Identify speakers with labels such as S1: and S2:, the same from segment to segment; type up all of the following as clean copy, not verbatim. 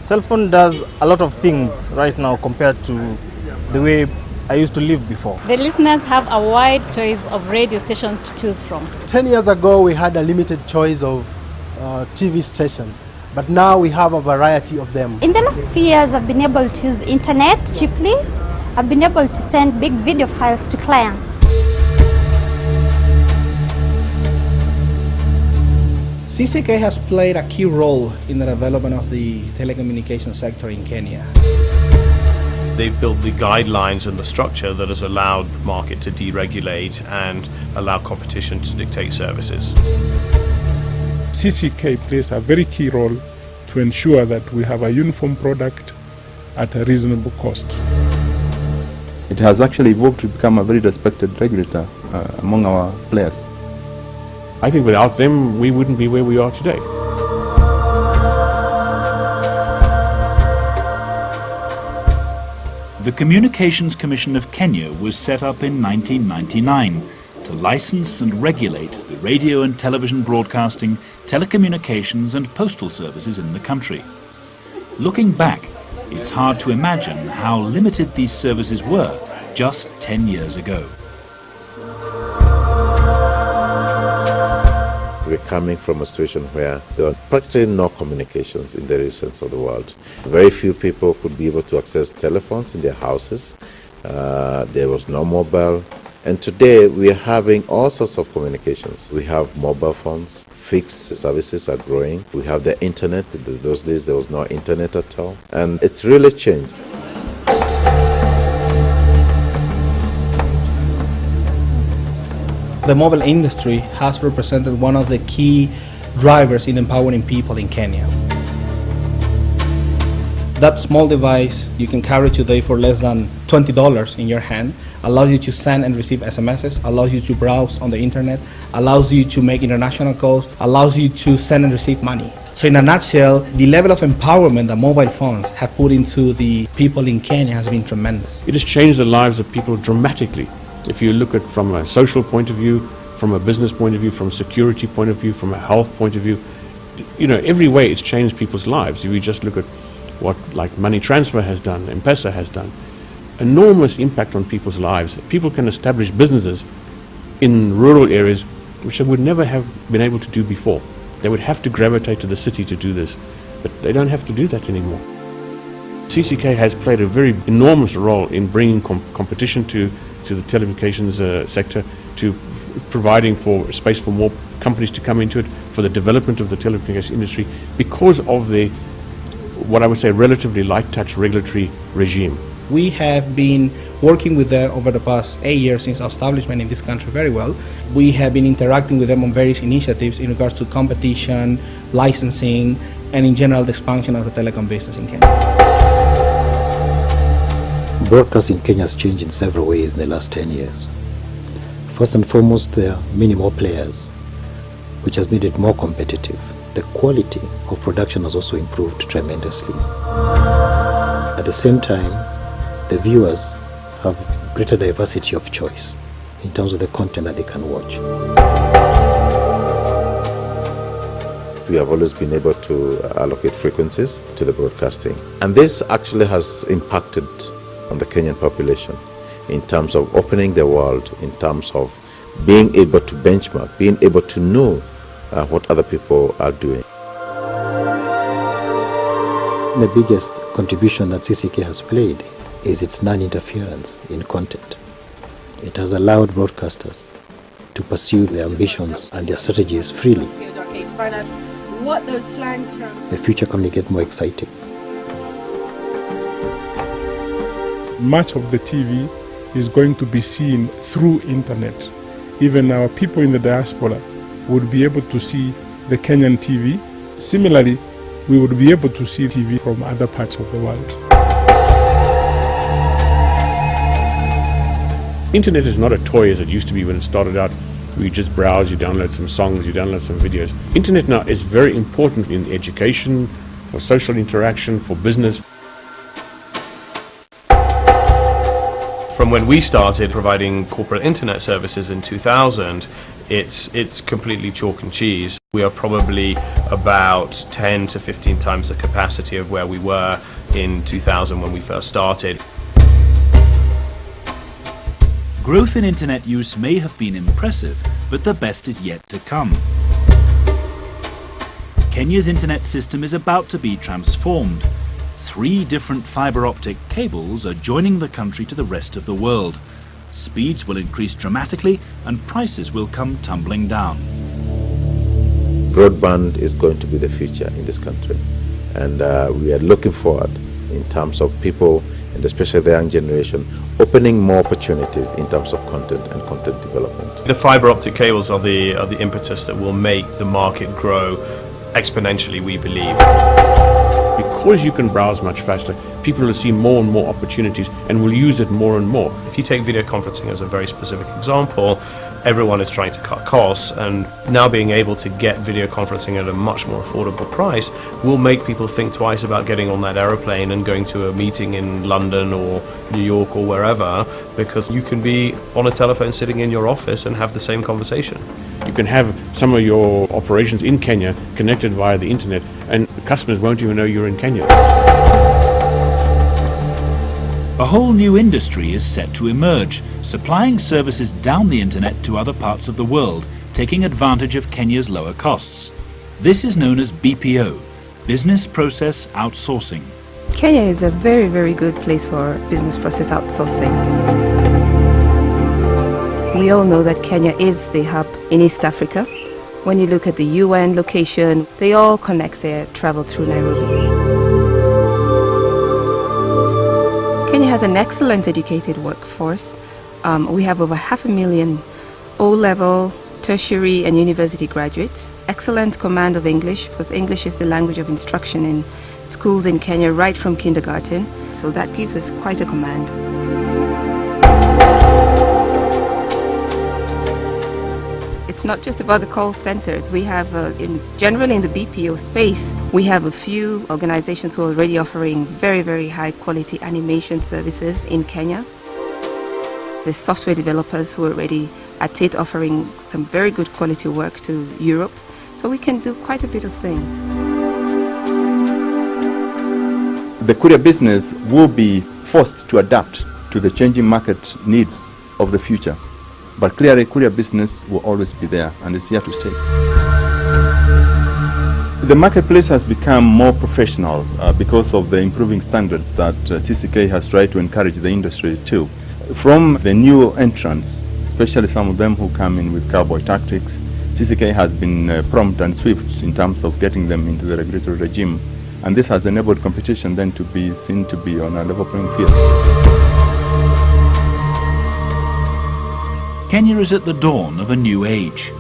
S1: Cell phone does a lot of things right now compared to the way I used to live before.
S2: The listeners have a wide choice of radio stations to choose from.
S3: 10 years ago, we had a limited choice of TV station, but now we have a variety of them.
S4: In the last few years, I've been able to use internet cheaply. I've been able to send big video files to clients.
S5: CCK has played a key role in the development of the telecommunications sector in Kenya.
S6: They've built the guidelines and the structure that has allowed the market to deregulate and allow competition to dictate services.
S7: CCK plays a very key role to ensure that we have a uniform product at a reasonable cost.
S8: It has actually evolved to become a very respected regulator among our players.
S9: I think without them, we wouldn't be where we are today.
S10: The Communications Commission of Kenya was set up in 1999 to license and regulate the radio and television broadcasting, telecommunications and postal services in the country. Looking back, it's hard to imagine how limited these services were just 10 years ago.
S11: We're coming from a situation where there were practically no communications in the real sense of the word. Very few people could be able to access telephones in their houses. There was no mobile. And today we are having all sorts of communications. We have mobile phones, fixed services are growing. We have the internet. In those days there was no internet at all. And it's really changed.
S5: The mobile industry has represented one of the key drivers in empowering people in Kenya. That small device you can carry today for less than $20 in your hand allows you to send and receive SMSs, allows you to browse on the internet, allows you to make international calls, allows you to send and receive money. So in a nutshell, the level of empowerment that mobile phones have put into the people in Kenya has been tremendous.
S9: It has changed the lives of people dramatically. If you look at it from a social point of view, from a business point of view, from a security point of view, from a health point of view, you know, every way it's changed people's lives. If you just look at what like money transfer has done, M-Pesa has done, enormous impact on people's lives. People can establish businesses in rural areas which they would never have been able to do before. They would have to gravitate to the city to do this, but they don't have to do that anymore. CCK has played a very enormous role in bringing competition to the telecommunications sector, to providing for space for more companies to come into it, for the development of the telecommunications industry, because of the, what I would say, relatively light touch regulatory regime.
S5: We have been working with them over the past 8 years since our establishment in this country very well. We have been interacting with them on various initiatives in regards to competition, licensing, and in general the expansion of the telecom business in Kenya.
S12: Broadcasting in Kenya has changed in several ways in the last 10 years. First and foremost, there are many more players, which has made it more competitive. The quality of production has also improved tremendously. At the same time, the viewers have greater diversity of choice in terms of the content that they can watch.
S11: We have always been able to allocate frequencies to the broadcasting. And this actually has impacted on the Kenyan population in terms of opening the world, in terms of being able to benchmark, being able to know what other people are doing.
S12: The biggest contribution that CCK has played is its non-interference in content. It has allowed broadcasters to pursue their ambitions and their strategies freely. The future can only get more exciting.
S7: Much of the TV is going to be seen through internet. Even our people in the diaspora would be able to see the Kenyan TV. Similarly, we would be able to see TV from other parts of the world.
S9: Internet is not a toy as it used to be when it started out. You just browse, you download some songs, you download some videos. Internet now is very important in education, for social interaction, for business.
S6: From when we started providing corporate internet services in 2000, it's completely chalk and cheese. We are probably about 10 to 15 times the capacity of where we were in 2000 when we first started.
S10: Growth in internet use may have been impressive, but the best is yet to come. Kenya's internet system is about to be transformed. 3 different fibre optic cables are joining the country to the rest of the world. Speeds will increase dramatically and prices will come tumbling down.
S11: Broadband is going to be the future in this country, and we are looking forward in terms of people, and especially the young generation, opening more opportunities in terms of content and content development.
S6: The fibre optic cables are the impetus that will make the market grow exponentially, we believe.
S9: Because you can browse much faster, people will see more and more opportunities and will use it more and more.
S6: If you take video conferencing as a very specific example, everyone is trying to cut costs, and now being able to get video conferencing at a much more affordable price will make people think twice about getting on that aeroplane and going to a meeting in London or New York or wherever, because you can be on a telephone sitting in your office and have the same conversation.
S9: You can have some of your operations in Kenya connected via the internet, and customers won't even know you're in Kenya.
S10: A whole new industry is set to emerge, supplying services down the internet to other parts of the world, taking advantage of Kenya's lower costs. This is known as BPO, Business Process Outsourcing.
S13: Kenya is a very, very good place for business process outsourcing. We all know that Kenya is the hub in East Africa. When you look at the UN location, they all connect their travel through Nairobi. Kenya has an excellent educated workforce. We have over 500,000 O-level, tertiary and university graduates. Excellent command of English, because English is the language of instruction in schools in Kenya right from kindergarten. So that gives us quite a command. It's not just about the call centers. We have, generally in the BPO space, we have a few organizations who are already offering very, very high quality animation services in Kenya. The software developers who are already at it offering some very good quality work to Europe. So we can do quite a bit of things.
S8: The courier business will be forced to adapt to the changing market needs of the future. But clearly, courier business will always be there, and it's here to stay. The marketplace has become more professional because of the improving standards that CCK has tried to encourage the industry to. From the new entrants, especially some of them who come in with cowboy tactics, CCK has been prompt and swift in terms of getting them into the regulatory regime, and this has enabled competition then to be seen to be on a level playing field.
S10: Kenya is at the dawn of a new age.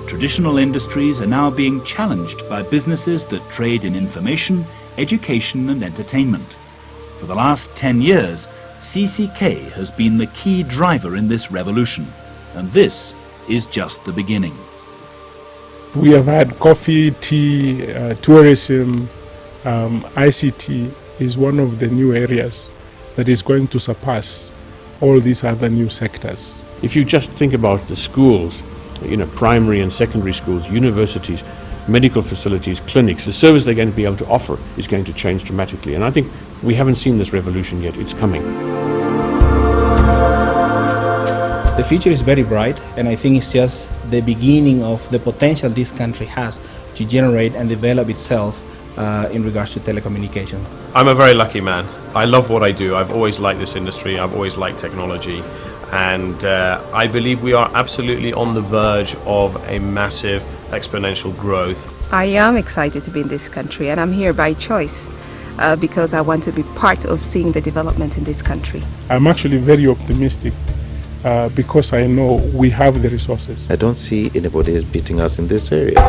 S10: Traditional industries are now being challenged by businesses that trade in information, education and entertainment. For the last 10 years, CCK has been the key driver in this revolution, and this is just the beginning.
S7: We have had coffee, tea, tourism, ICT is one of the new areas that is going to surpass all these other new sectors.
S9: If you just think about the schools, primary and secondary schools, universities, medical facilities, clinics, the service they're going to be able to offer is going to change dramatically. And I think we haven't seen this revolution yet. It's coming.
S5: The future is very bright, and I think it's just the beginning of the potential this country has to generate and develop itself in regards to telecommunication.
S6: I'm a very lucky man. I love what I do. I've always liked this industry. I've always liked technology. And I believe we are absolutely on the verge of a massive exponential growth.
S13: I am excited to be in this country, and I'm here by choice because I want to be part of seeing the development in this country.
S7: I'm actually very optimistic because I know we have the resources.
S11: I don't see anybody is beating us in this area.